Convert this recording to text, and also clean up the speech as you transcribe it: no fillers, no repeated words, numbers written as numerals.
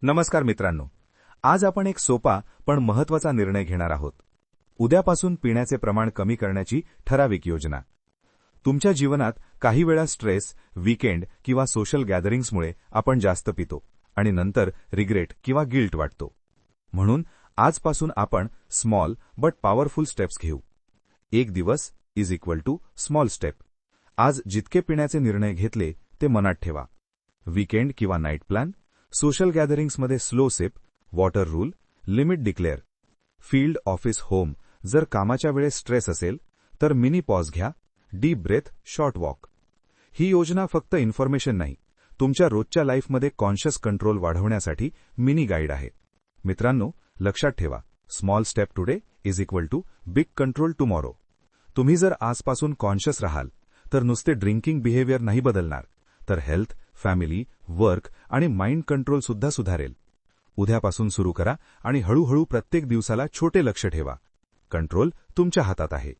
नमस्कार मित्रांनो, आज आपण एक सोपा पण महत्त्वाचा निर्णय घेणार आहोत. उद्यापासून पिण्याचे प्रमाण कमी करण्याची ठराविक योजना. तुमच्या जीवनात काही वेळा स्ट्रेस, वीकेंड किंवा सोशल गॅदरिंग्समुळे आपण जास्त पितो आणि नंतर रिग्रेट किंवा गिल्ट वाटतो. म्हणून आजपासून आपण स्मॉल बट पॉवरफुल स्टेप्स घेऊ. एक दिवस is equal to small step. आज जितके पिण्याचे निर्णय घेतले ते मनात ठेवा. वीकेंड किंवा नाईट प्लॅन, सोशल गॅदरिंग्समध्ये slow sip, water rule, limit declare. Field, office, home जर कामाच्या वेळेस स्ट्रेस असेल तर मिनी पॉज घ्या, डीप ब्रेथ, शॉर्ट वॉक. ही योजना फक्त इन्फॉर्मेशन नाही, तुमच्या रोजच्या लाईफमध्ये कॉन्शियस कंट्रोल वाढवण्यासाठी मिनी गाईड आहे. मित्रांनो, लक्षात ठेवा, small step today is equal to big control tomorrow. तुम्ही जर आजपासून कॉन्शियस राहाल तर नुसते ड्रिंकिंग बिहेवियर नाही बदलणार, तर हेल्थ, फॅमिली, वर्क आणि माइंड कंट्रोल सुद्धा सुधारेल. उद्यापासून सुरू करा आणि हळूहळू प्रत्येक दिवसाला छोटे लक्ष्य ठेवा. कंट्रोल तुमच्या हातात आहे.